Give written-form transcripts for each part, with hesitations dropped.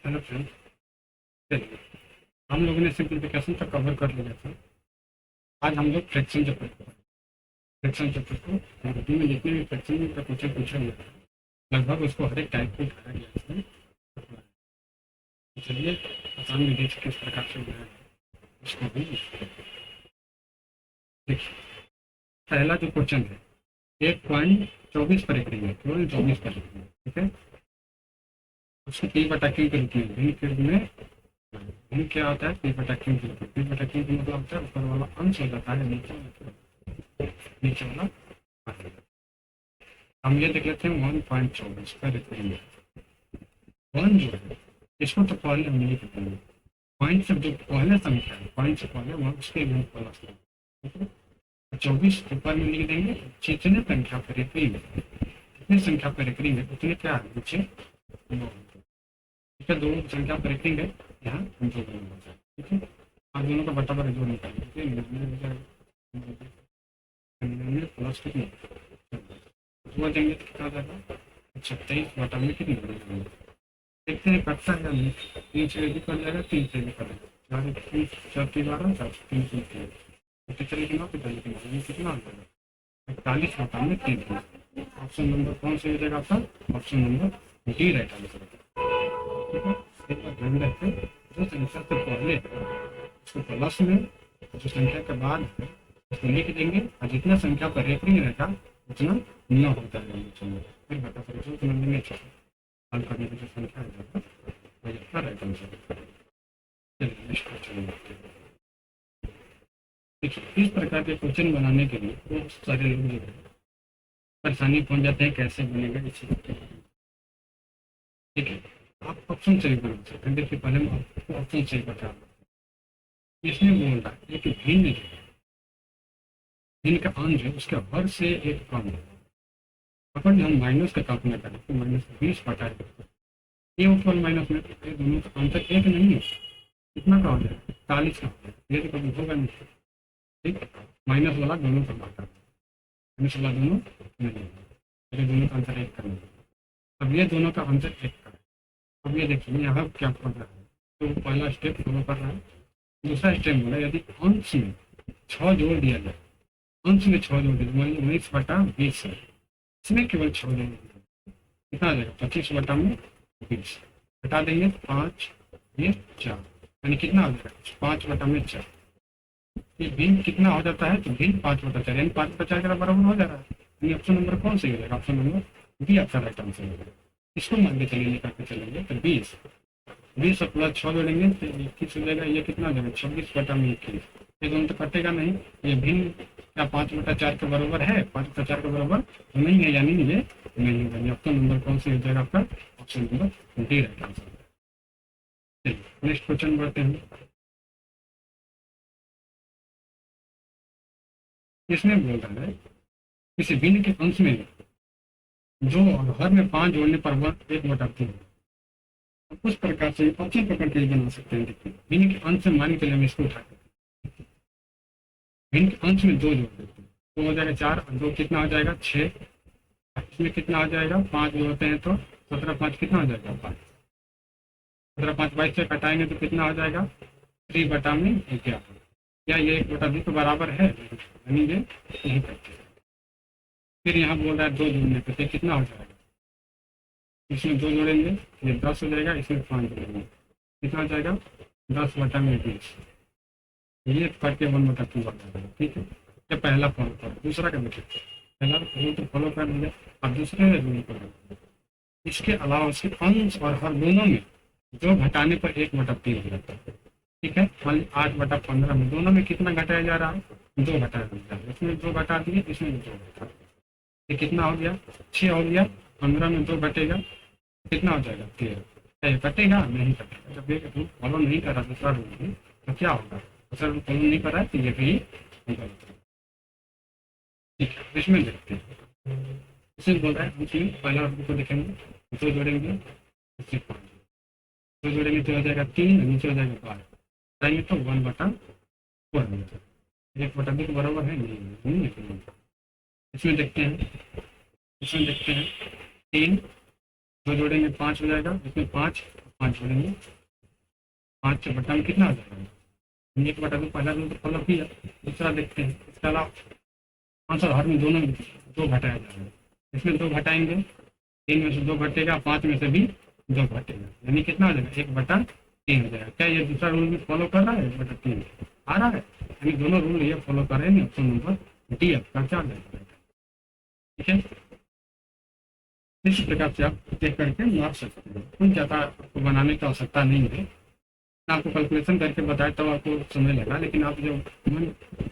Hello friend, चलिए हम लोगों ने सिंप्लीफिकेशन का कवर कर लिया था। आज हम लोग फ्रैक्शन चैप्टर को फ्रैक्शन चैप्टर को हिंदी में जितने भी फ्रैक्शन का क्वेश्चन पूछा गया था लगभग उसको हर एक टाइप को उठाया गया इसमें। तो चलिए आसान विधि से किस प्रकार से बनाया जाए उसको भी देखिए। पहला जो क्वेश्चन है 1.24 पर एक रिंग है, केवल 24 पर एक रिंग है, ठीक है। उसको पी बटा क्यू के रूप में भिन्न के रूप में भिन्न क्या होता है, पी बटा क्यू के रूप में। पी बटा क्यू का मतलब होता है ऊपर वाला अंश हो जाता है नीचे वाला भाग हो जाता है। हम ये देख लेते हैं 1.24 पर एक रिंग है। वन जो है इसको तो पहले हम नहीं करते हैं, पॉइंट से जो पहले संख्या है पॉइंट से पहले वहाँ उसके गुण प्लस है, ठीक है। 24 ऊपर में लिख देंगे, जितने संख्या पर एक रिंग है जितनी संख्या पर एक रिंग है उतने क्या है नीचे दो, ठीक है। दो संख्या पर एक रिंग है, यहाँ दो गुण होता है, ठीक है। आप दोनों का बराबर जो निकालेंगे प्लस कितने दो देंगे तो कितना आ जाएगा 26 बटा में कितनी बनेगा देखते हैं कटता है या नहीं। 3 से भी कर जाएगा, 3 से भी कर जाएगा, 4 3 12 3 3 पिछले दिनों कितना आ जाएगा 41 बटा में 3। ऑप्शन नंबर कौन से हो जाएगा आपका, option number D right answer, ठीक है। एक बार ध्यान रखते जो संख्या से पहले उसको प्लस में, जो संख्या के बाद है उसको लिख देंगे और जितना संख्या पर एक रिंग रहेगा उतना न होता है फिर बता सकते उतना नहीं हल करने की जो संख्या है वो इसका राइट आंसर। चलिए नेक्स्ट क्वेश्चन देखते हैं। देखिए इस प्रकार के क्वेश्चन बनाने के लिए बहुत सारे लोग जो है परेशानी पहुंच जाते हैं कैसे बनेगा इसी, ठीक है। आप ऑप्शन से भी बना सकते हैं। देखिए पहले मैं आपको ऑप्शन से बता रहा हूँ। इसमें बोल रहा है कि भिन्न जो है भिन्न का अंश है उसके हर से एक कम है। अपन हम माइनस का कल्पना करें तो -20 बटा ये ऊपर माइनस में दोनों का अंतर एक नहीं है, कितना का हो जाएगा 40 का हो जाएगा, ये तो कभी होगा नहीं, ठीक। माइनस वाला दोनों का बांटा माइनस वाला दोनों नहीं, ये दोनों का अंतर एक करना। अब ये दोनों का अंतर एक का, अब ये देखिए यहाँ क्या कर रहा है तो पहला स्टेप फॉलो कर रहा है। दूसरा स्टेप बोला यदि अंश में 6 जोड़ दिया जाए, अंश में 6 जोड़ दिया 19 बटा 20 है, इसमें केवल 6 जोड़ कितना आ जाएगा 25 बटा में 20 हटा देंगे 5 ये 4 यानी कितना आ जाएगा 5 बटा में 4। ये भिन्न कितना हो जाता है तो भिन्न 5 बटा 4 यानी 5 बटा 4 के बराबर हो जा रहा है, यानी ऑप्शन नंबर कौन से हो जाएगा, ऑप्शन नंबर बी आपका राइट आंसर होगा। इसको मान के चलिए निकाल के चलेंगे तो 20 और प्लस 6 जोड़ेंगे तो 21 हो जाएगा, ये कितना हो जाएगा 26 बटा में 21। ये दोनों तो कटेगा नहीं, ये भिन्न क्या 5 बटा 4 के बराबर है, 5 बटा 4 के बराबर नहीं है, यानी ये नहीं होगा। ऑप्शन नंबर कौन से हो जाएगा आपका, option number D right answer. चलिए नेक्स्ट क्वेश्चन बढ़ते हैं। इसमें बोल रहा है किसी भिन्न के अंश में जो हर में 5 जोड़ने पर वह 1/3 है। उस प्रकार से ऑप्शन पकड़ के बना सकते हैं। देखिए भिन्न के अंश में मान के चलिए हम इसको उठा करते भिन्न के अंश में 2 जोड़ देते हैं तो हो जाएगा 4 और 2 कितना हो जाएगा 6। इसमें कितना हो जाएगा 5 जोड़ते हैं तो 17 5 कितना हो जाएगा 5, 17 5 22 से कटाएंगे तो कितना हो जाएगा 3 बटा में 11। क्या ये 1/2 के बराबर है, यानी ये नहीं करते। फिर यहाँ बोल रहा है 2 जोड़ने पे कितना हो जाएगा, इसमें 2 जोड़ेंगे ये 10 हो जाएगा, इसमें 5 जोड़ेंगे कितना हो जाएगा 10 बटा में 20, ये करके 1/2 आ जाएगा, ठीक है। ये पहला फॉलो कर, दूसरा कर देखिए पहला रूल तो फॉलो कर लिया, अब दूसरे रूल पर इसके अलावा उसके अंश और हर दोनों में जो घटाने पर 1/3 हो जाता है, ठीक है। मान ली 8/15 में दोनों में कितना घटाया जा रहा है 2 घटाया जा रहा है, इसमें 2 घटा दिए इसमें 2 घटा दिए, ये कितना हो गया 6 हो गया। 15 में 2 घटेगा कितना हो जाएगा 13। क्या ये कटेगा, नहीं कटेगा। जब एक रूल फॉलो नहीं कर रहा दूसरा रूल तो क्या होगा, दूसरा रूल फॉलो नहीं कर रहा है तो ये भी नहीं करेगा, ठीक है। इसमें देखते हैं इसमें बोल रहा है इसमें पहला रूल को देखेंगे 2 जोड़ेंगे इसमें 5 2 जोड़ेंगे तो हो जाएगा 3 नीचे हो जाएगा 12 बताएंगे तो 1/4 मीटर 1/2 के बराबर है नहीं। इसमें देखते हैं 3 2 जोड़ेंगे 5 हो जाएगा, इसमें 5 5 जोड़ेंगे, 5 बटा में कितना आ जाएगा, 1/2, पहला रूल तो फॉलो किया। दूसरा देखते हैं, इसके अलावा आंसर हर में दोनों में 2 घटाया जाएगा, इसमें 2 घटाएंगे, 3 में से 2 घटेगा, 5 में से भी 2 घटेगा, यानी कितना हो जाएगा, 1/3 हो जाएगा। क्या ये दूसरा रूल भी फॉलो कर रहा है, 1/3 आ रहा है, यानी दोनों रूल ये फॉलो कर रहे हैं। ऑप्शन नंबर डी आपका क्या जाएगा, ठीक है। इस प्रकार से आप चेक करके मार सकते हैं, कुछ ज़्यादा आपको बनाने की आवश्यकता नहीं है। आपको कैलकुलेशन करके बताए तब आपको समय लगा, लेकिन आप जो मन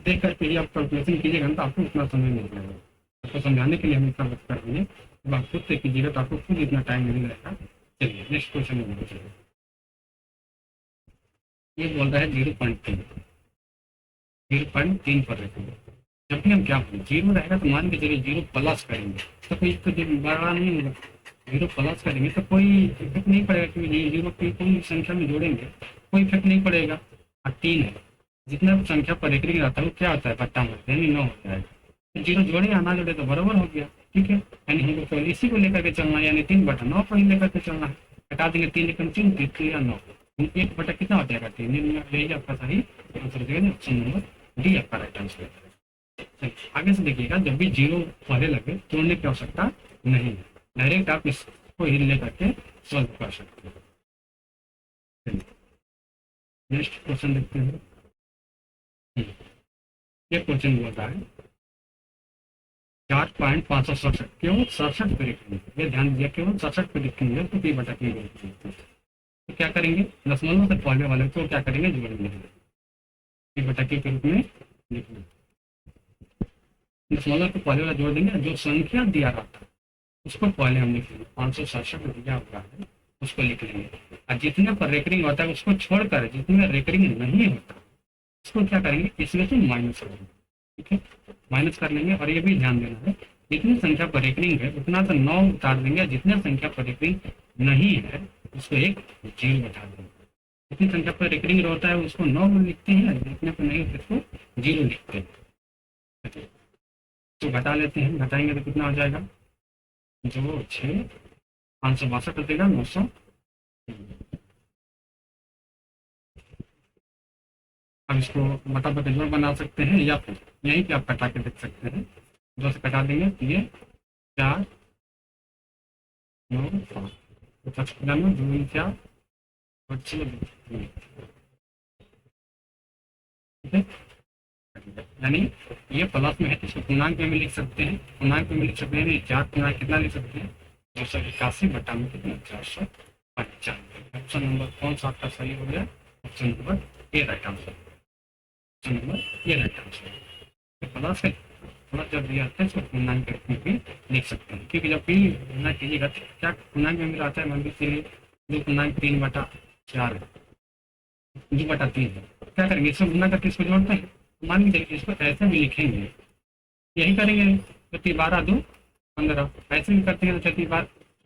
देख करके ही आप कैलकुलेशन कीजिएगा तो आपको उतना समय नहीं लगेगा। आपको समझाने के लिए हम इतना वक्त कर रहे हैं, जब आप खुद से कीजिएगा तो आपको खुद इतना टाइम नहीं लगेगा। चलिए नेक्स्ट क्वेश्चन में चलिए, ये बोल रहा है 0.3, 0.3 पर रखेंगे। जब भी हम क्या करें, 0 रहेगा तो मान के चलिए 0 प्लस करेंगे तो कोई तो बड़ा नहीं होगा, 0 प्लस करेंगे तो कोई इफेक्ट नहीं पड़ेगा, क्योंकि 0 की कोई संख्या में जोड़ेंगे कोई इफेक्ट नहीं पड़ेगा। और 3 है, जितना संख्या पर एक रहता है वो क्या होता है, बट्टा में यानी 9 हो जाएगा। तो 0 जोड़े या ना जोड़े तो बराबर हो गया, ठीक है। यानी हमको केवल इसी को लेकर के चलना है, यानी 3/9 को ही लेकर के चलना है। हटा देंगे 3 3 3 या 9, 1 बटा कितना हो जाएगा, 3। यही आपका सही आंसर हो जाएगा, ऑप्शन नंबर डी आपका राइट आंसर है। आगे से देखिएगा, जब भी 0 पहले लगे जोड़ने की आवश्यकता नहीं है, डायरेक्ट आप इसको ही लेकर के सॉल्व कर सकते हैं। नेक्स्ट क्वेश्चन देखते हैं। ये क्वेश्चन बोल रहा है 4.567, केवल 67 पे लिखेंगे, ये ध्यान दिया, केवल 67 पे लिखेंगे तो पी बटा पी। तो क्या करेंगे, दशमलव से पहले वाले को क्या करेंगे, जोड़ेंगे, पी बटा के रूप में लिखेंगे। दशमलव को पहले वाला जोड़ देंगे, जो संख्या दिया रहता है उसको पहले हम लिख लेंगे, 567 दिया हुआ है उसको लिख लेंगे, और जितने पर रेकरिंग होता है उसको छोड़कर जितने रेकरिंग नहीं होता उसको क्या करेंगे, इसमें से माइनस करेंगे, ठीक है, माइनस कर लेंगे। और ये भी ध्यान देना है, जितनी संख्या पर रेकरिंग है उतना तो 9 उतार देंगे, जितने संख्या पर रेकरिंग नहीं है उसको एक 0 बैठा देंगे। जितनी संख्या पर रेकरिंग होता है उसको 9 लिखते हैं, जितने पर नहीं होता उसको 0 लिखते हैं। तो घटा लेते हैं, घटाएंगे तो कितना हो जाएगा, 2 6 562 देगा 900। अब इसको बटा बटा बना सकते हैं, या फिर यहीं पे आप कटा के देख सकते हैं। 2 से कटा देंगे तो ये 4 9 5 95 2 4 6 ठीक है। यानी ये प्लस में है तो इसको पूर्णांक में लिख सकते हैं, पूर्णांक में लिख सकते हैं, 4 पूर्णांक कितना लिख सकते हैं, 281 बटा में कितना 495। ऑप्शन नंबर कौन सा आपका सही हो गया, option number A right answer, option number A right answer. Plus है, प्लस जब दिया था इसको पूर्णांक के रूप में भी लिख सकते हैं, क्योंकि जब भी गुणा कीजिएगा तो क्या पूर्णांक में मिला आता है, मान लीजिए 2.3/4 है, 2/3 है, क्या करेंगे इसको गुना करके इसको जोड़ते हैं, मान लीजिए इसको ऐसे भी लिखेंगे, यही करेंगे 12 2 15, ऐसे भी करते हैं तो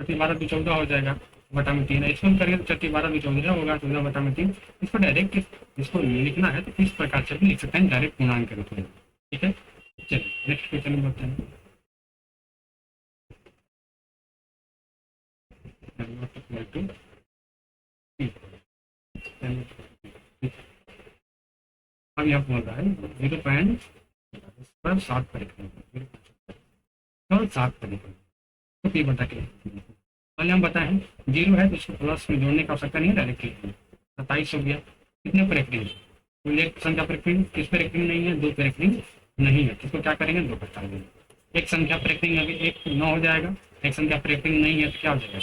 12 2 14 हो जाएगा बटा में 3 है, इसको करेंगे तो 12 2 14 होगा 14 बटा में 3। इसको डायरेक्ट इसको लिखना है तो इस प्रकार से भी लिख सकते हैं, डायरेक्ट पूर्णांक के रूप में, ठीक है। चलिए नेक्स्ट क्वेश्चन में बढ़ते हैं। अब यहाँ बोल रहा है 0.7 पर केवल 7 पर तो पी बटा के पहले हम बताएं 0 है तो इसको प्लस में जोड़ने की आवश्यकता नहीं है, डायरेक्ट लिख लेंगे। 27 हो गया, कितने पर रेकरिंग, एक संख्या पर रेकरिंग, किस पर रेकरिंग नहीं है, 2 पर रेकरिंग नहीं है, इसको क्या करेंगे 2 घटा देंगे। एक संख्या पर रेकरिंग अभी 1 9 हो जाएगा, एक संख्या पर रेकरिंग नहीं है तो क्या हो जाएगा,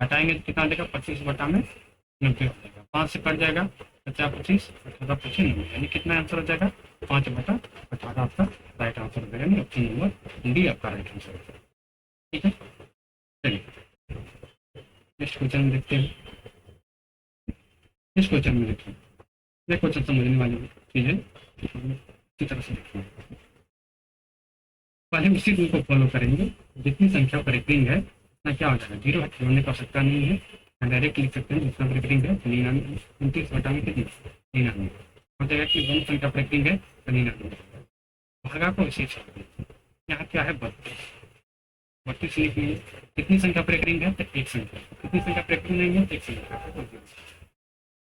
हटाएंगे तो कितना देगा 25 बटा में 90 हो जाएगा, 5 से कट जाएगा 50 25 18 25 90, यानी कितना आंसर हो जाएगा 5 बटा 18 आपका राइट आंसर हो जाएगा, ऑप्शन नंबर डी आपका राइट आंसर हो जाएगा, ठीक है। चलिए नेक्स्ट क्वेश्चन में देखते हैं। इस क्वेश्चन में देखिए, ये क्वेश्चन समझने वाली चीज है, इसी तरह से देखिए, पहले उसी रूल को फॉलो करेंगे, जितनी संख्या पर रेकरिंग है उतना क्या हो जाएगा, 0 जोड़ने की आवश्यकता नहीं है, डायरेक्ट लिख सकते हैं, जितना रेकरिंग है 29 बटा में कितनी 99 हो जाएगा, कि दोनों संख्या पर रेकरिंग है 99 भागा को इसी यहाँ क्या है 32, 32 लिखेंगे। कितनी संख्या पर एक रिंग है? तो एक संख्या। कितनी संख्या पर एक रिंग नहीं है? तो एक संख्या।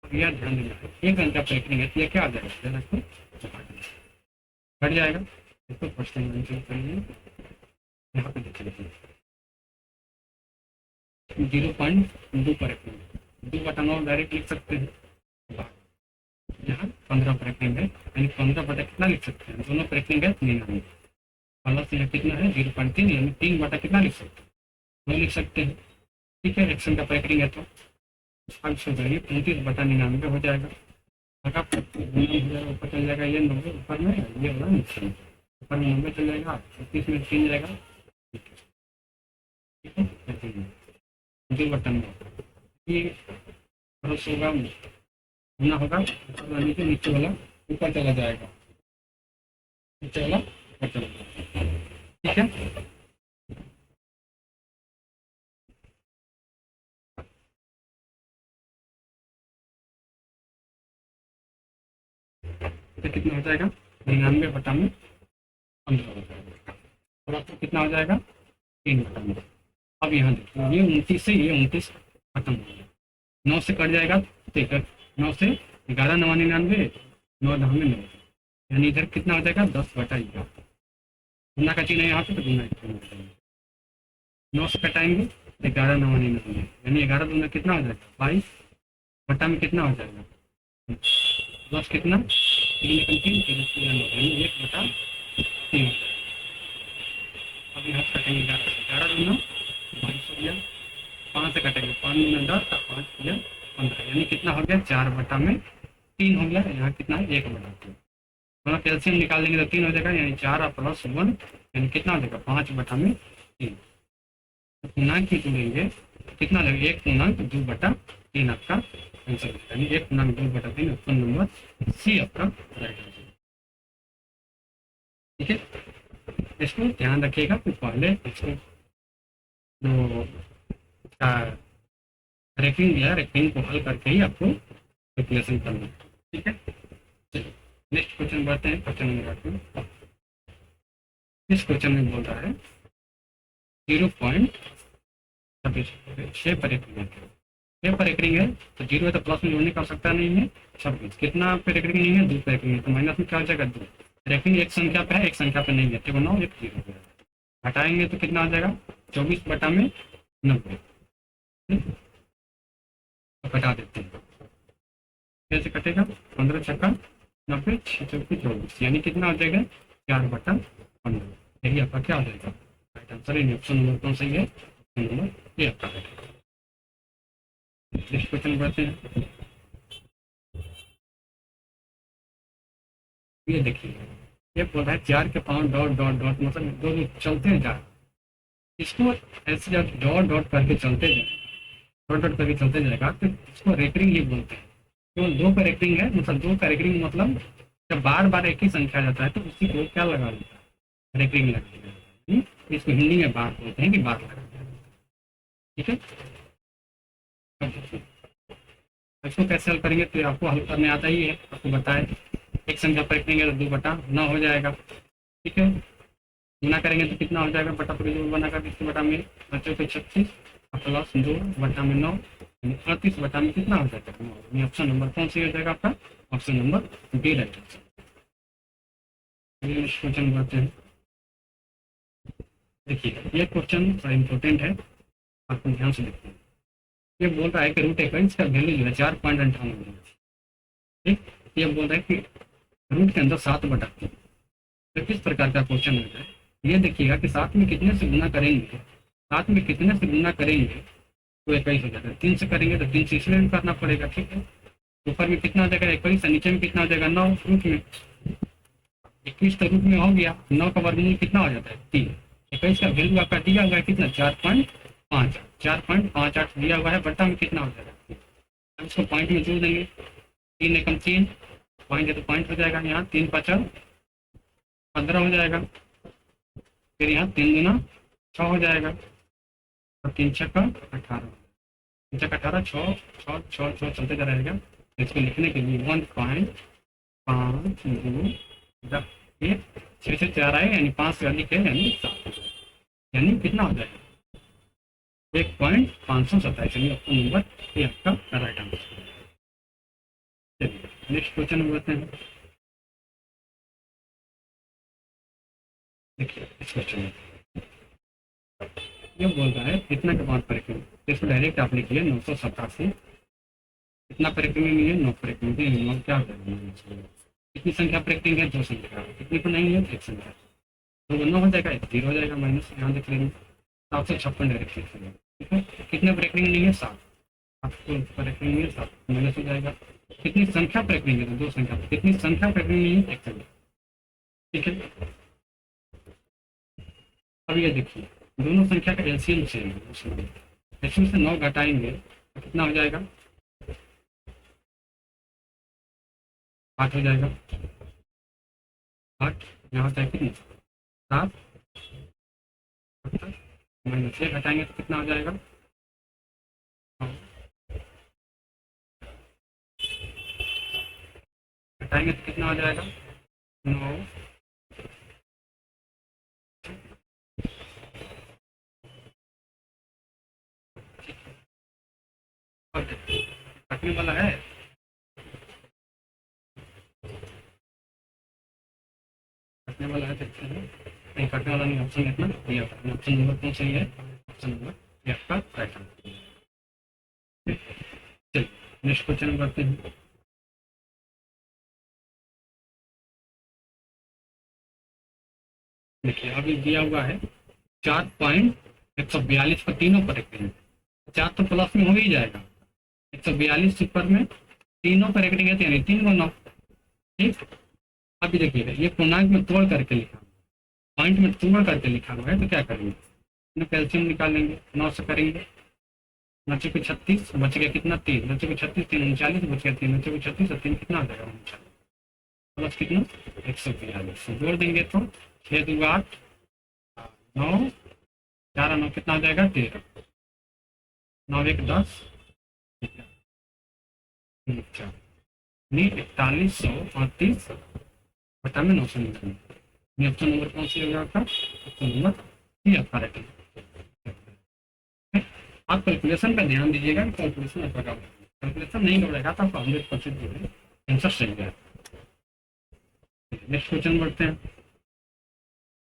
अब यह ध्यान देना है, एक संख्या पर एक रिंग है तो यह क्या आ जाएगा? घट जाएगा। इसको क्वेश्चन मेंशन करिए, यहाँ पे देख लीजिए 0.2 पर एक रिंग, 2/9 डायरेक्ट लिख सकते हैं। यहाँ 15 पर एक रिंग है, यानी 15 बटा कितना लिख सकते हैं? दोनों पर एक रिंग है 99, प्लस यहाँ कितना है 0.3, यानी 3 बटा कितना लिख सकते हैं? 2 लिख सकते हैं। ठीक है, एक संख्या पर एक रिंग है तो अब सो जाइए 35/99 हो जाएगा। लगा गुना हो जाएगा, ऊपर चल जाएगा ये 90, ऊपर में ये होगा नीचे, ऊपर में 90 चल जाएगा, 36 में 3 जाएगा। ठीक है, 2/9 ये प्लस होगा, गुना होगा, नीचे नीचे वाला ऊपर चला जाएगा, नीचे वाला ऊपर चला जाएगा। ठीक है, तो कितना हो जाएगा? 99/15 हो जाएगा, और आपको कितना हो जाएगा? 3/9। अब यहाँ देखिए ये 29 से ये 29 खत्म हो गया, 9 से कट जाएगा तो 9 से 11 9 99, 9 10 में 9, यानी इधर कितना हो जाएगा? 10/11। गुना का चिन्ह है यहाँ पे तो गुना 9 से कटाएंगे 11 9 99, यानी 11 दूना कितना हो जाएगा? 22 बटा में कितना हो जाएगा? 10 कितना? 3 यानी 1/3। अब यहाँ से कटेंगे 11 से, 11 दूना 22 हो गया, 5 से कटेंगे 5 दूना 10, 5 किया 15, यानी कितना हो गया? 4/3 हो गया। यहाँ कितना है? 1/3। थोड़ा कैल्शियम निकाल लेंगे तो 3 हो जाएगा, यानी 4 प्लस 1, यानी कितना हो जाएगा? 5/3। पूर्णांक की जोड़ेंगे कितना लगेगा? 1 पूर्णांक 2/3 आपका आंसर, यानी 1 पूर्णांक 2/3 ऑप्शन नंबर सी आपका राइट आंसर। ठीक है, इसको ध्यान रखिएगा कि पहले इसको जो रैंकिंग दिया, रैंकिंग को हल करके ही आपको कैलकुलेशन करना है। ठीक है, चलिए नेक्स्ट क्वेश्चन बढ़ते हैं। क्वेश्चन नंबर 2, इस क्वेश्चन में बोल रहा है 0.6 पर एक रिंग है। 6 पर एक रिंग है तो 0 है तो प्लस में जोड़ने का आवश्यकता नहीं है। 26 कितना पर एक रिंग नहीं है? 2 पर एक रिंग है, तो माइनस में क्या हो जाएगा? 2। रेखिंग एक संख्या पे है, एक संख्या पे नहीं है, तो 9 एक 0 हटाएंगे तो कितना हो जाएगा? 24/90। तो कटा देते हैं, कैसे कटेगा? 15 छक्का 90, 6 चौकी 24, यानी कितना हो जाएगा? 4/15। यही आपका क्या हो जाएगा? राइट आंसर है। ऑप्शन नंबर कौन सही है? ऑप्शन नंबर ए आपका राइट है। नेक्स्ट क्वेश्चन बढ़ते हैं। ये देखिए, ये बोल रहा है 4 के 5 डॉट डॉट डॉट, मतलब दो चलते हैं 4, इसको ऐसे जब डॉट डॉट करके चलते जाए, डॉट डॉट करके चलते जाएगा तो इसको रेकरिंग ही बोलते हैं। केवल 2 का रेकरिंग है, मतलब 2 का रेकरिंग मतलब जब बार बार एक ही संख्या जाता है तो उसी को क्या लगा देता है? रेकरिंग लगा देता है। इसको हिंदी में बार बोलते हैं कि बार लगा देता है। ठीक है, इसको कैसे हल करेंगे? तो आपको हल करने आता ही है, आपको बताए एक संख्या पर रखेंगे तो 2/9 हो जाएगा। ठीक है, गुना करेंगे तो कितना हो जाएगा? बटा पूरी जो बनाकर 20/में बच्चों को 36 प्लस 2/9, 38/में कितना हो जाएगा? ऑप्शन नंबर कौन सी हो जाएगा आपका? Option number D right answer. Question बढ़ते हैं। देखिए ये क्वेश्चन बड़ा इंपॉर्टेंट है, आपको ध्यान से देखते हैं। ये बोल रहा है कि √21 का वैल्यू जो है 4.58। ठीक, ये बोल रहा है कि रूट के अंदर 7/3। तो किस प्रकार का क्वेश्चन है? ये देखिएगा कि 7 में कितने से गुना करेंगे, 7 में कितने से गुना करेंगे तो 21 हो जाएगा। 3 से करेंगे तो 3 से इसमें भी करना पड़ेगा। ठीक है, ऊपर में कितना हो जाएगा? 21, नीचे में कितना हो जाएगा? 9। रूट में 21 तो रूट में हो गया, 9 का वर्गमूल कितना हो जाता है? 3। 21 का वैल्यू आपका दिया हुआ है कितना? 4.58। 4.58 दिया हुआ है, बट्टा में कितना हो जाएगा? हम इसको पॉइंट में जोड़ देंगे, 3 एकम 3 पॉइंट है तो पॉइंट हो जाएगा। यहाँ 3 5 15 हो जाएगा, फिर यहाँ 3 गुना 6 हो जाएगा, और 3 छक्का 18, 3 छक्का 18, 6 6 6 6 चलते जा रहेगा। इसको लिखने के लिए 1.5 2 1 6 से 4 आए, यानी 5 से अधिक है, यानी 7। यानी कितना हो जाएगा 1.527, यानी ऑप्शन नंबर ए आपका राइट आंसर। चलिए नेक्स्ट क्वेश्चन बढ़ते हैं। देखिए इस क्वेश्चन में ये बोल रहा है कितना के बाद परिक्रम, इसको डायरेक्ट आप लिखिए 987, कितना परिक्रम नहीं है 9 परिक्रम क्या हो जाएगा, कितनी संख्या परिक्रम है 2 संख्या, कितनी को नहीं है 1 संख्या, 2 9 हो जाएगा 1 0 हो जाएगा माइनस, यहाँ देख लेंगे 756 डायरेक्ट लिख लेंगे। ठीक है, कितने ब्रेकिंग नहीं है 7, आपको ब्रेकिंग नहीं है 7 माइनस हो जाएगा। कितनी संख्या ब्रेकिंग है तो 2 संख्या, कितनी संख्या ब्रेकिंग नहीं है 1 संख्या। ठीक है, अब ये देखिए दोनों संख्या का एलसीएम सेम है, इसमें से 9 घटाएंगे तो कितना हो जाएगा 8 हो जाएगा, 8 यहाँ तक कितनी 7 माइनस 6 घटाएंगे तो कितना हो जाएगा 9, घटाएंगे तो कितना हो जाएगा 9, और कटने वाला है, कटने वाला है देखते हैं, नहीं कटने वाला नहीं, ऑप्शन इतना ये ऑप्शन नंबर कौन सही है, ऑप्शन नंबर ये आपका राइट आंसर। चलिए नेक्स्ट क्वेश्चन करते हैं। देखिए अभी दिया हुआ है 4.142 पर तीनों पर रखते हैं, 4 तो प्लस में हो ही जाएगा, 142 पर में तीनों पर रखते हैं यानी 3 गुना। ठीक, अभी देखिएगा ये पूर्णांक में तोड़ करके लिखा, पॉइंट में तोड़ करके लिखा हुआ है, तो क्या करेंगे कैल्शियम निकालेंगे 9 से करेंगे, 9 को 36 बच गया कितना 3, 9 को 36 3 39 बच गया 3, 9 को 36 और 3 कितना आ जाएगा 39 प्लस कितना 142 जोड़ देंगे तो 6 2 8 9 4 9 कितना आ जाएगा 13, 9 1 10 41 138 बटा में 900 निकालेंगे, ऑप्शन नंबर कौन सी होगा आपका, ऑप्शन नंबर सी आपका राइट। आप कैलकुलेशन पर ध्यान दीजिएगा, कैलकुलेशन आपका कैलकुलेशन नहीं करेगा तो आपका 100% जो है आंसर सही है। नेक्स्ट क्वेश्चन बढ़ते हैं।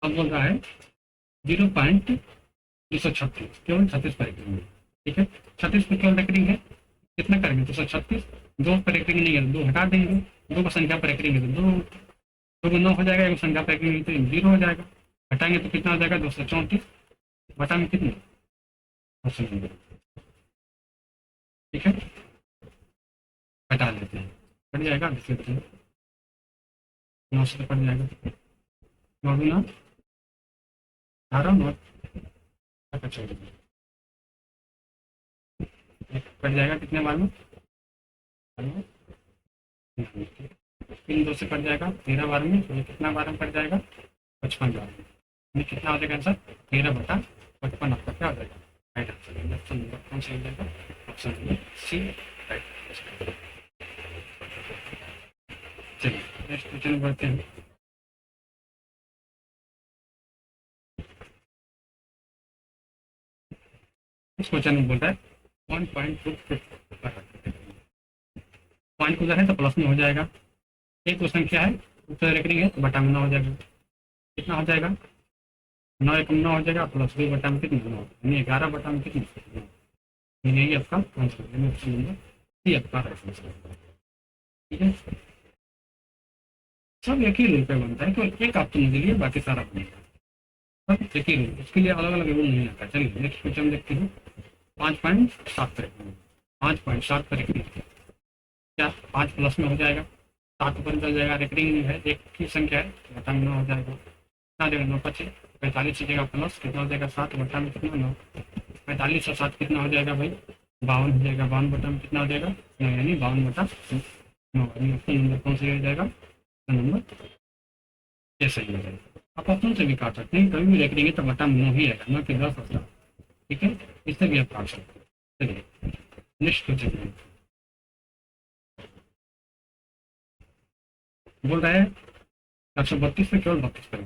अब बोल रहा है 0.236 केवल 36 पर रेटिंग है। ठीक है, 36 पर केवल रेटिंग है, कितना करेंगे 236, 2 पर रेटिंग नहीं है 2 हटा देंगे, 2 पर संख्या पर रेटिंग है तो 2 9 हो जाएगा, एक संख्या पर रेटिंग तो 0 हो जाएगा, हटाएंगे तो कितना हो जाएगा 234 बटा में कितना। ठीक है, हटा लेते हैं, कट जाएगा, लिख लेते हैं 9 से कट जाएगा, 9 गुना 18 9 कट जाएगा कितने बार में 3 2 से कट जाएगा 13 बार में, ये कितना बार में कट जाएगा 55 बार में, ये कितना हो जाएगा आंसर 13 बटा 55 आपका क्या हो जाएगा राइट आंसर। ऑप्शन नंबर कौन सा हो जाएगा, ऑप्शन नंबर सी राइट। चलिए नेक्स्ट क्वेश्चन बढ़ते हैं। इस क्वेश्चन में बोलता है 1.2 पॉइंट उधर है तो प्लस में हो जाएगा, एक तो संख्या है उससे रेकरिंग है तो बटा में 9 हो जाएगा, कितना हो जाएगा 9 1 9 हो जाएगा प्लस 2 बटा में कितना 9 यानी 11 बटा में कितना, यही आपका आंसर यानी ऑप्शन नंबर सी आपका राइट आंसर। ठीक है, सब एक ही रूल पे बनता है, तो एक आप समझ लिए बाकी सारा बनेगा, सब एक ही रूल, इसके लिए अलग अलग रूल नहीं आता। चलिए नेक्स्ट क्वेश्चन देखते हैं। 5.7 पर 5.7 पर क्या 5 प्लस में हो जाएगा, 7 ऊपर चल जाएगा, रेकरिंग है एक की संख्या है बटा में 9 हो जाएगा, कितना देगा 9 25 45 की जगह प्लस कितना हो जाएगा 7 बटा में कितना 9, 45 और 7 कितना हो जाएगा भाई 52 हो जाएगा, 52 बटा में कितना हो जाएगा 9 यानी 52 बटा 9 ऑप्शन नंबर कौन सा हो जाएगा, नंबर ये सही हो जाएगा। आप ऑप्शन से भी काट सकते हैं, कभी भी रेकरिंग है तो बटा में 9 ही आएगा, 9 के 10 होता। ठीक है, इससे भी आप काट सकते हैं। चलिए नेक्स्ट क्वेश्चन बोल रहा है 432 पे केवल 32 पर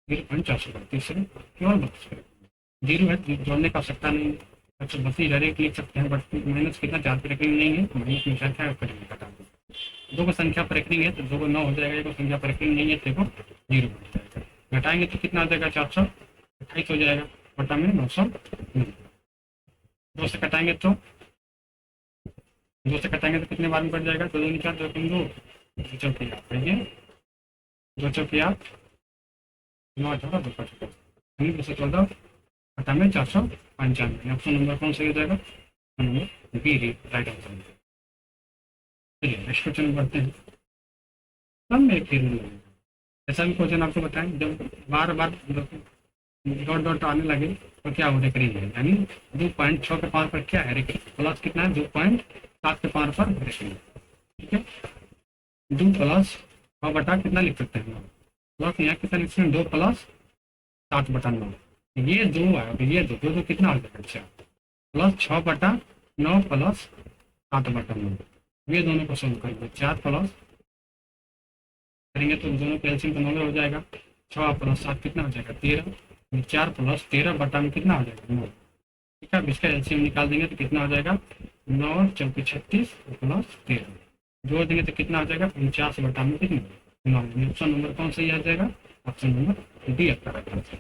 0.432 केवल 32 जीरो है, जोड़ने का आवश्यकता नहीं है। 132 डायरेक्ट लिख सकते हैं, बट माइनस कितना 4 पर रेकरिंग नहीं है, माइनस में संख्या करेंगे घटा दो। दो को संख्या पर रेकरिंग है तो 2 को 9 हो जाएगा, एक को संख्या पर रेकरिंग नहीं है तो 0 हो जाएगा। घटाएंगे तो कितना आ जाएगा 428 हो जाएगा, बटा में 900। 2 से कटाएंगे तो 2 से कटाएंगे तो कितने बार में कट जाएगा, 2 2 4 2 3 2 चौकी 8 है, 2 चौकी 8 9 18 2 5 214 बटा में 495। ऑप्शन नंबर कौन सही हो जाएगा, नंबर बी राइट आंसर। चलिए नेक्स्ट क्वेश्चन बढ़ते हैं। सब में एक ही रूल लगेगा, ऐसा भी क्वेश्चन आपको बताएं, जब बार बार डॉट डॉट आने लगे तो क्या हो रेकरिंग है, यानी 2.6 के पार पर क्या है रेकरिंग, प्लस कितना है 2.7 के पार पर रेकरिंग। ठीक है, 2 प्लस 6 बटा कितना लिख सकते हैं, प्लस यहाँ कितना लिख सकते हैं 2 प्लस 7 बटा 9। ये 2 है, ये 2 कितना हो जाएगा, अच्छा प्लस 6 बटा 9 प्लस 7 बटा 9। ये दोनों को सोल्व करेंगे, 4 प्लस करेंगे तो दोनों का एलसीएम तो 9 हो जाएगा, 6 प्लस 7 कितना हो जाएगा 13, 4 प्लस 13 बटा में कितना हो जाएगा 9। ठीक है, अब इसका एलसीएम निकाल देंगे तो कितना हो जाएगा 9 चौकी 36 प्लस 13, जोड़ देंगे तो कितना हो जाएगा 49 बटा में कितना 9। ऑप्शन नंबर कौन सही आ जाएगा, ऑप्शन नंबर डी आपका राइट आंसर।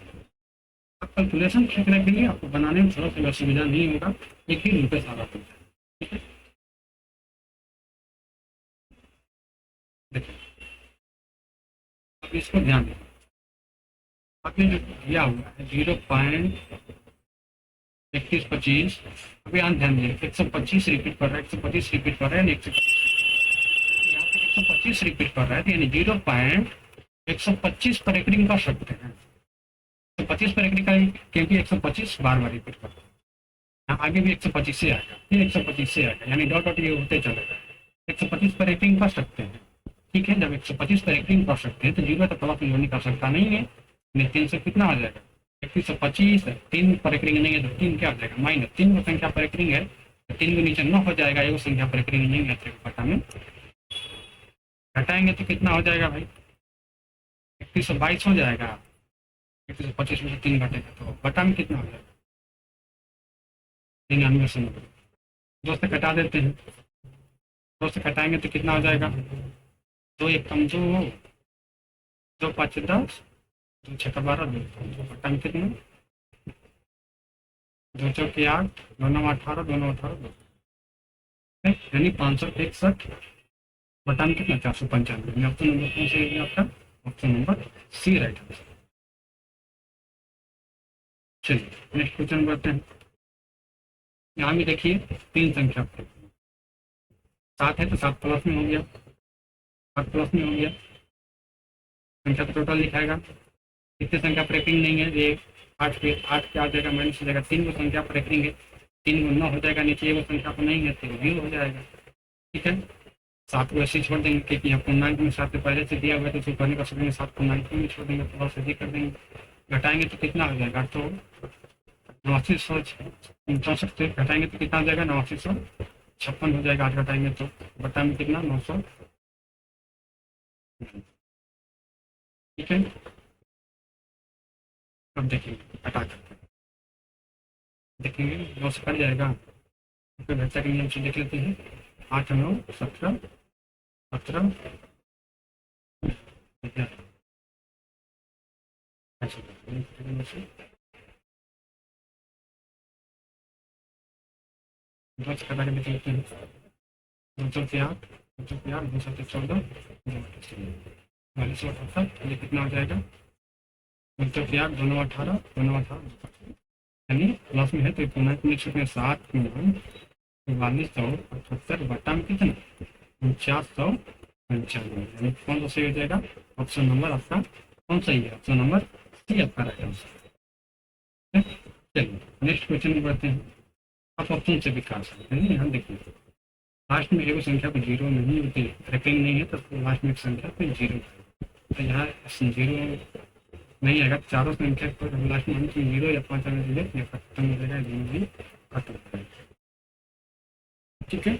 अब कैलकुलेशन सीखने के लिए आपको बनाने में थोड़ा सा असुविधा नहीं होगा, एक ही रूप सारा होता है। ठीक है, देखिए अब इसको ध्यान दें, आपने जो दिया हुआ है 0.3125, अभी यहाँ ध्यान दें 125 रिपीट कर रहा है, 125 रिपीट कर रहा है, यहाँ पे 125 रिपीट कर रहा है, यानी 0.125 पर रेकरिंग कर सकते हैं। 125 पर रेकरिंग करेंगे क्योंकि 125 बार बार रिपीट करते हैं, आगे भी 125 से आएगा, फिर 125 से आएगा, यानी डॉट डॉट ये होते चलेगा। 125 पर रेकरिंग कर सकते हैं। ठीक है, जब 125 पर रेकरिंग कर सकते हैं तो 0 तो प्लस में जोड़ने कर सकता नहीं है, 3 से कितना आ जाएगा 125, 3 पर रेकरिंग नहीं है तो 3 क्या आ जाएगा माइनस, 3 को संख्या पर रेकरिंग है तो 3 को नीचे 9 हो जाएगा, एक संख्या पर रेकरिंग नहीं है तो बटा में घटाएंगे तो कितना हो जाएगा भाई 122 हो जाएगा, 125 में से 3 घटेगा तो बटा में कितना हो जाएगा 99 से 90। 2 से घटा देते हैं, 2 से घटाएंगे तो कितना हो जाएगा 2 1 कम 2, 2 5 10, 2 6 12, 2 बटा में कितना 2 चौकी 8, 2 9 18, 2 9 18, 2 यानी 561 बटा में कितना 495। ऑप्शन नंबर कौन सा है आपका, option number C right answer. चलिए नेक्स्ट क्वेश्चन बढ़ते हैं। यहाँ भी देखिए 3 संख्या 7 है तो 7 प्लस में हो गया, 7 प्लस में हो गया, संख्या तो टोटल लिखाएगा, कितने संख्या पर रेकरिंग नहीं है, ये 8 पे 8 क्या आ जाएगा माइनस हो जाएगा, 3 को संख्या पर रेकरिंग है, 3 को 9 हो जाएगा, नीचे वो संख्या पर नहीं है तो 0 हो जाएगा। ठीक है, 7 को ऐसे छोड़ देंगे क्योंकि यहाँ पूर्णांक में 7 पहले से दिया हुआ है तो करने का सोचेंगे 7 पूर्णांक में छोड़ देंगे तो ऐसे कर देंगे, घटाएंगे तो कितना हो जाएगा तो 8964 से घटाएंगे तो कितना हो जाएगा 8956 हो जाएगा, 8 घटाएंगे तो बटा में कितना 900। ठीक है, अब देखेंगे हटा करके देखेंगे 9 से कट जाएगा, फिर घटा के नियम से देख लेते हैं 8 9 17 17 10 कटा के देख लेते हैं 2 चौके 8, 2 चौके 8, 2 7 14, 42 ये कितना हो जाएगा 2 चौके 8, 2 9 18, 2 9 18, यानी प्लस में है तो पूर्णांक में लिख सकते हैं 7 4478 बटा में कितना 4995, यानी कौन सा सही हो जाएगा, ऑप्शन नंबर आपका कौन सही है, ऑप्शन नंबर सी आपका राइट आंसर। चलिए नेक्स्ट क्वेश्चन में बढ़ते हैं। आप ऑप्शन से भी कर सकते हैं, यहाँ देखिए लास्ट में एक संख्या पर 0 नहीं होती, रेकरिंग नहीं है तो लास्ट में एक संख्या पर 0, तो यहाँ 0 नहीं आएगा, चारों संख्या पर लास्ट में 0 या 5 आने से खत्म हो जाएगा, दोनों भी खत्म हो जाएगा। ठीक है,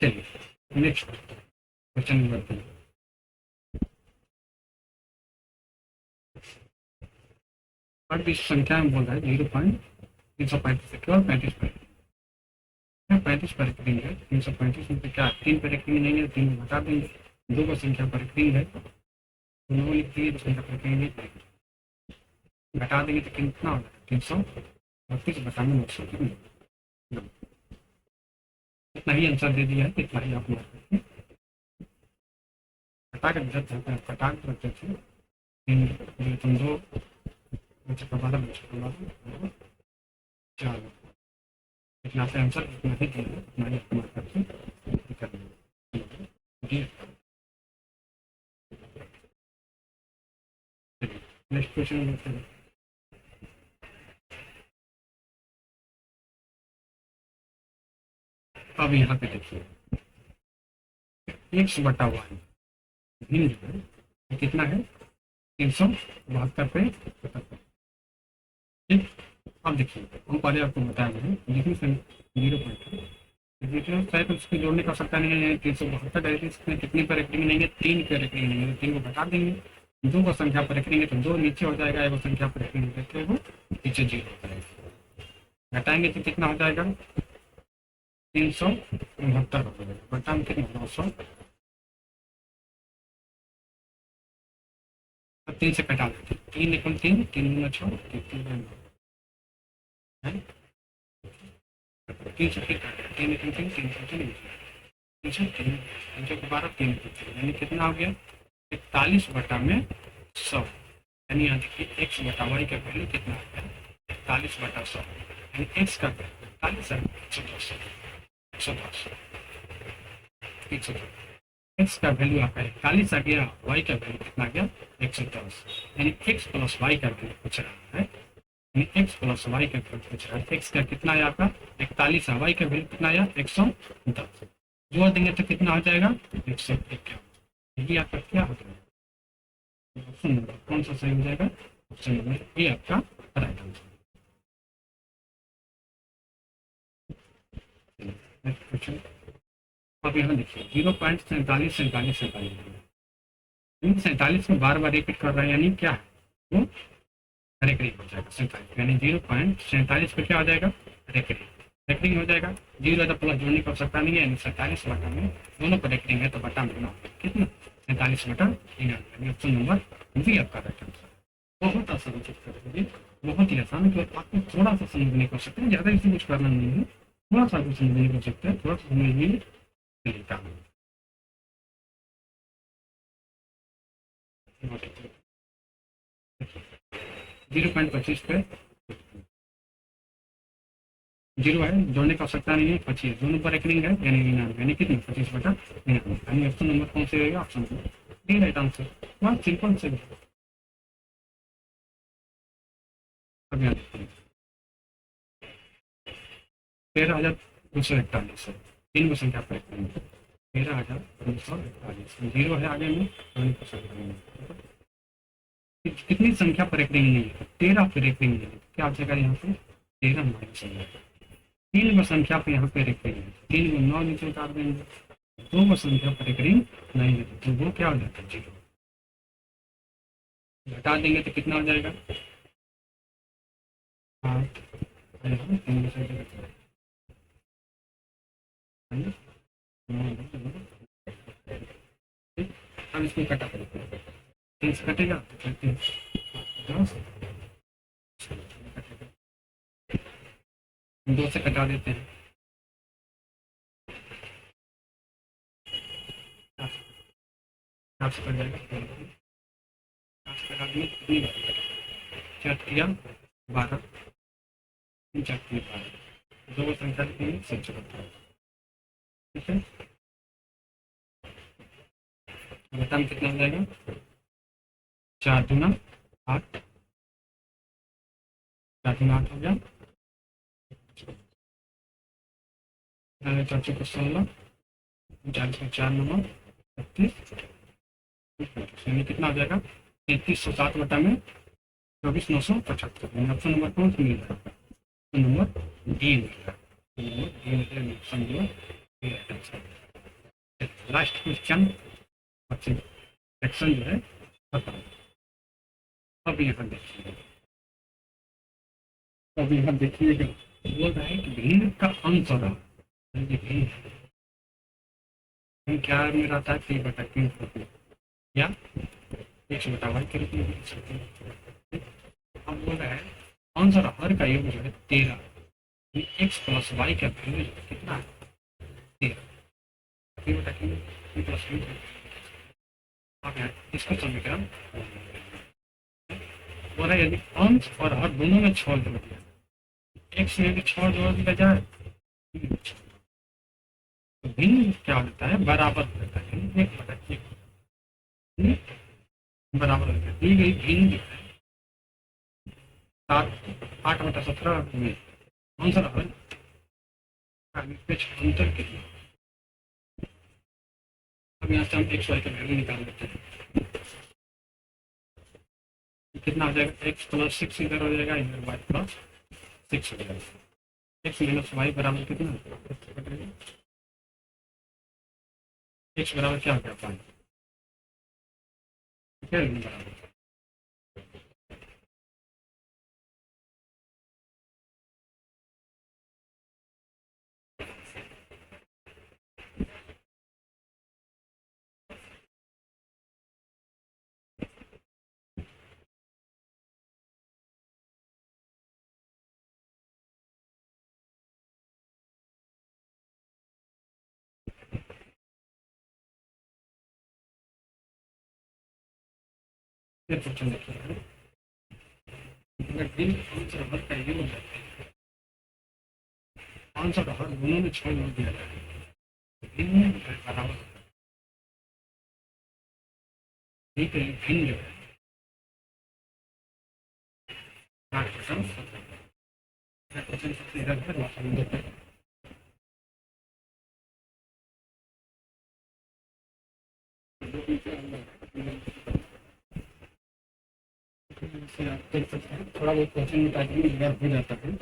चलिए नेक्स्ट क्वेश्चन में बढ़ते हैं। अब इस संख्या में बोल रहा है 0.335 केवल 35 पर 35 पर रिंग है। 335 में तो क्या 3 पर रिंग नहीं है, 3 को घटा देंगे। 2 को संख्या पर रिंग है तो 9 लिख दिए, संख्या पर रिंग नहीं घटा देंगे तो कितना होगा 332 बटा में 900 कितना, इतना ही आंसर दे दिया है। इतना ही आप मार करके घटा कर घटा कर रखते थे। 3 तुम 2 बच्चे का 12 बच्चे का 12 4 इतना से आंसर इतना ही दिया है, इतना ही आप मार करके कर देंगे। नेक्स्ट क्वेश्चन देखते हैं। अब यहाँ पे देखिए x बटा वाई भिन्न जो है ये कितना है 372 पे 77। ठीक, अब देखिए हम पहले आपको बताया है जिसमें से 0 तो उसको जोड़ने का सकता नहीं है। 372 है इसमें कितनी पर रेखिंग नहीं है, 3 पर रेखिंग नहीं है, 3 को घटा देंगे। 2 को संख्या पर रेखिंग तो 2 नीचे हो जाएगा, एक संख्या पर रेखिंग देते हैं वो नीचे 0 हो जाएगा। घटाएंगे तो कितना हो जाएगा 369 हो जाएगा। बटा में कितना 900 अब 3 से कटा देते 3 एकम 3 3 गुना 6 3 से 3 एकम 3 3 से 3 12 3 यानी कितना हो गया 41 बटा में 100। यानी यहाँ देखिए x बटा वाई का वैल्यू कितना आ गया 41 बटा 100। यानी x का 41 है 110 x का वैल्यू आपका 41 आ गया, y का वैल्यू कितना आ गया 110। यानी x प्लस वाई का वैल्यू पूछ रहा है, यानी x प्लस वाई का वैल्यू पूछ रहा है। x का कितना आया आपका 41 है, y का वैल्यू कितना आया 110। जोड़ देंगे तो कितना हो जाएगा 151। यही आपका क्या हो जाएगा ऑप्शन नंबर कौन सा सही हो जाएगा, ऑप्शन नंबर ए आपका राइट आंसर। नेक्स्ट क्वेश्चन अब यहाँ देखिए 0.47 में बार बार रिपीट कर रहा है, यानी क्या है वो रेकरिंग हो जाएगा 47। यानी 0.47 पे क्या हो जाएगा रेकरिंग हो जाएगा। 0 तो प्लस जोड़ने की आवश्यकता नहीं है, यानी 47 बटा में दोनों पर रेकरिंग है तो बटा में कितना 47 बटा 99। ऑप्शन नंबर बी आपका राइट आंसर। बहुत आसान है, बहुत ही आसान है। आपको थोड़ा सा समझने की आवश्यकता है, ज़्यादा इसे कुछ करना नहीं है, थोड़ा सा कुछ समझने की आवश्यकता है, थोड़ा सा समझने लेता हूँ। 0.25 पे 0 है, जोड़ने की आवश्यकता नहीं है। 25 दोनों पर रेकरिंग है यानी 99, यानी कितनी 25 बटा 99। यानी ऑप्शन नंबर कौन से रहेगा, option number D right answer. बहुत सिंपल से। अब यहाँ 13,241 है, 3 को संख्या पर 13,241 0 है आगे में, कितनी संख्या पर रेकरिंग नहीं है 13 पर रेकरिंग नहीं है, क्या आ जाएगा यहाँ पे 13 माइनस 3 को संख्या पे यहाँ पे रेकरिंग है, 3 को 9 नीचे उतार देंगे। 2 को संख्या पर रेकरिंग नहीं है तो वो क्या हो जाता है 0। घटा देंगे तो कितना हो जाएगा 8। अब इसको कटा करेंगे 3 से कटेगा तो 10 2 से कटा देते हैं 7 से कट जाएगा 7 से कटा देंगे कितनी बार 4 किया 12 4 किया 12 2 संख्या लिखेंगे 7 ठीक है। घटा में कितना हो जाएगा 4 दूना 8 4 दूना 8 हो गया 4 को 16 40 में 4 नंबर 32 यानी कितना हो जाएगा 3307 बटा में 24,975। ऑप्शन नंबर कौन सा मिल रहा है ऑप्शन नंबर डी मिल रहा है। लास्ट क्वेश्चन सेक्शन जो है बताओ। अब यहाँ देखिए अब यहाँ देखिएगा, बोल रहा है कि भिन्न का अंतर, ये भिन्न क्या में रहता है, पी बटा क्यू या एक्स बटा वाई के रूप में लिख सकते हैं। अब बोल रहा है आंसर हर का योग जो है 13, एक्स प्लस वाई का वैल्यू कितना है 13, पी बटा क्यू प्लस क्यू। अब यहाँ इसको समीकरण बोल रहा है यदि अंश और हर दोनों में 6 जोड़ दिया, एक्स में भी 6 जोड़ दिया जाए तो भिन्न क्या होता है, बराबर होता है, एक बटा एक बराबर होता है। दी गई भिन्न जो है 8/17 में आंसर हर अंतर के लिए। अब यहाँ से हम एक्स वाई का वैल्यू निकाल लेते हैं, कितना हो जाएगा, एक्स प्लस 6 इधर हो जाएगा, इधर वाई प्लस 6 हो जाएगा। एक्स माइनस वाई बराबर कितना, एक्स बराबर क्या हो गया 5, ठीक है बराबर। फिर क्वेश्चन देखिए, अगर भिन्न आंसर हर का योग हो जाता है, आंसर हर दोनों में 6 जोड़ दिया जाए तो भिन्न बराबर, ठीक है भिन्न जो है 8/17 क्वेश्चन सबसे इधर है, आप देख सकते हैं थोड़ा बहुत क्वेश्चन में टाइपिंग इधर हो जाता है।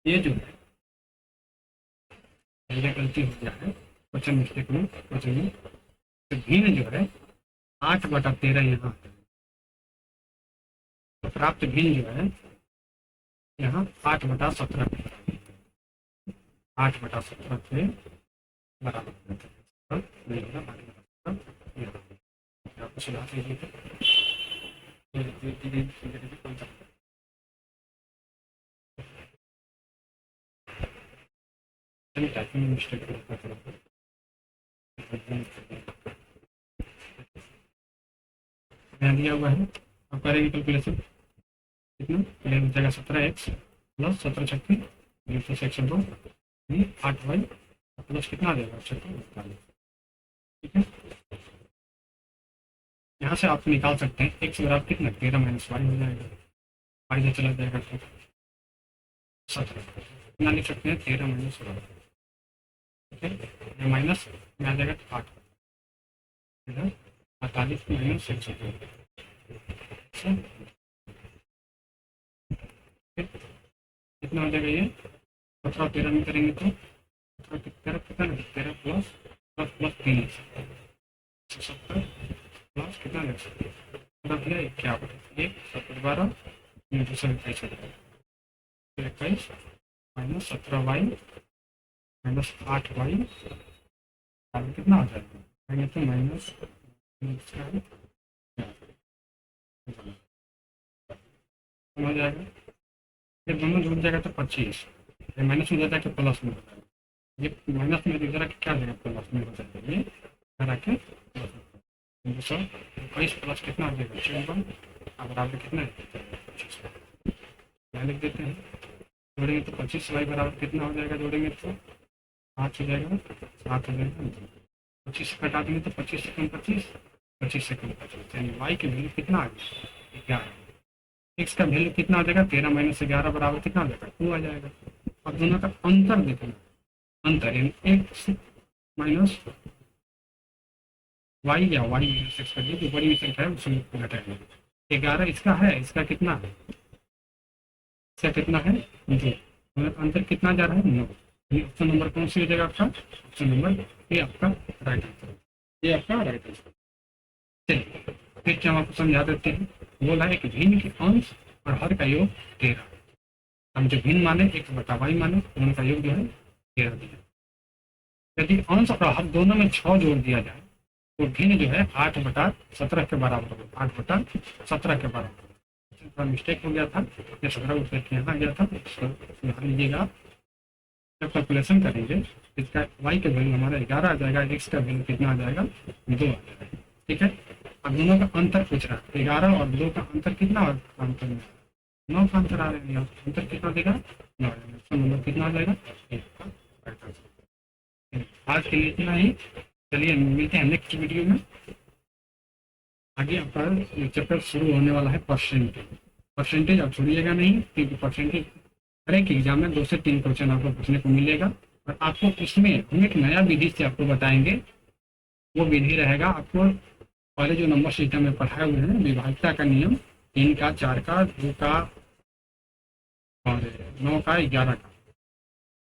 ये जो है पहले गलती हो गया है क्वेश्चन मिस्टेक में, क्वेश्चन में तो भिन्न जो है 8/13 यहाँ, तो प्राप्त भिन्न जो है यहाँ 8/17 8/17 के बराबर नहीं होगा, 8/17 आपको सुना लीजिए टाइपिंग मिस्टेक यहाँ दिया हुआ है, अब करेंगे कैलकुलेशन कितना पहले हो जाएगा 17x plus 17×36 plus 102 8y plus कितना आ जाएगा 46, ठीक है। यहाँ से आप निकाल सकते हैं x बराबर कितना 13 माइनस वाई हो जाएगा, वाई से चला जाएगा तो 17, कितना लिख सकते हैं 13 माइनस वाई, ठीक है, माइनस में आ जाएगा 8, 48 माइनस 102, कितना हो जाएगा ये 17 13 में करेंगे तो 13 कितना 13 प्लस प्लस प्लस 3 70 प्लस कितना लग सकते हैं क्या एक 12 दूसरा 21 माइनस 17y माइनस 8y कितना हो जाएगा तो माइनस हो जाएगा, ये दोनों जुड़ जाएगा तो 25, ये माइनस में जाता है तो प्लस में हो जाएगा, ये माइनस में दिख रहा है क्या जाएगा प्लस में हो जाएगा, ये करा के प्लस 21 प्लस कितना आ जाएगा 54, अब बराबर कितना है 25, यहाँ लिख देते हैं, जोड़ेंगे तो 25y बराबर कितना हो जाएगा, जोड़ेंगे तो 5 हो जाएगा 7 हो जाएगा, 25 से घटा देंगे तो 25 से कम 25 25 सेकंड का चलते हैं। वाई की वैल्यू कितना आ गया 11, एक्स का वैल्यू कितना आ जाएगा 13 माइनस 11 बराबर कितना आ जाएगा 2 आ जाएगा। अब दोनों का अंतर देखना, अंतर एक्स माइनस वाई या वाई माइनस एक्स का जो बड़ी संख्या है उसमें घटाएंगे। 11 इसका है, इसका कितना है, इसका कितना है 2, अंतर कितना जा रहा है 9। ऑप्शन नंबर कौन सी हो जाएगा आपका, ऑप्शन नंबर ये आपका राइट आंसर, ये आपका राइट आंसर। चलिए फिर से हम आपको समझा देते हैं। बोला है कि भिन्न के अंश और हर का योग 13। हम जो भिन्न माने x बटा वाई माने, दोनों का योग जो है 13 दिया। यदि अंश और हर दोनों में 6 जोड़ दिया जाए तो भिन्न जो है 8/17 के बराबर होगा, 8/17 के बराबर। मिस्टेक हो गया था, ये 17 उठ यहाँ गया था, यहाँ लीजिएगा। जब कैलकुलेशन करेंगे इसका y का वैल्यू हमारा 11 आ जाएगा, x का वैल्यू कितना आ जाएगा 2 आ जाएगा। ठीक है, अब दोनों का अंतर पूछ रहा है, 11 और 2 का अंतर कितना, और अंतर 9 का अंतर आ रहा है, अंतर कितना देगा 9, नंबर कितना आ जाएगा 1। आज के लिए इतना ही, चलिए मिलते हैं नेक्स्ट वीडियो में। आगे आपका चैप्टर शुरू होने वाला है परसेंटेज। परसेंटेज आप छोड़िएगा नहीं, क्योंकि परसेंटेज हर एक एग्जाम में 2 से 3 क्वेश्चन आपको पूछने को मिलेगा। और आपको उसमें हम एक नया विधि से आपको बताएंगे, वो विधि रहेगा आपको पहले जो नंबर सिस्टम में पढ़ाए हुए हैं, विभाज्यता का नियम 3 का 4 का 2 का और 9 का 11 का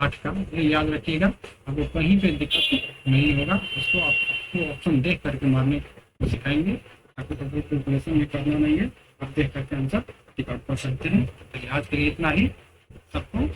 8 का, ये याद रखिएगा। आपको कहीं पे दिक्कत नहीं होगा, इसको आपको ऑप्शन देख करके मारने को सिखाएंगे। आपको तो कैलकुलेशन में करना नहीं है, आप देख करके आंसर टिक आउट कर सकते हैं। तो आज के लिए इतना ही, सबको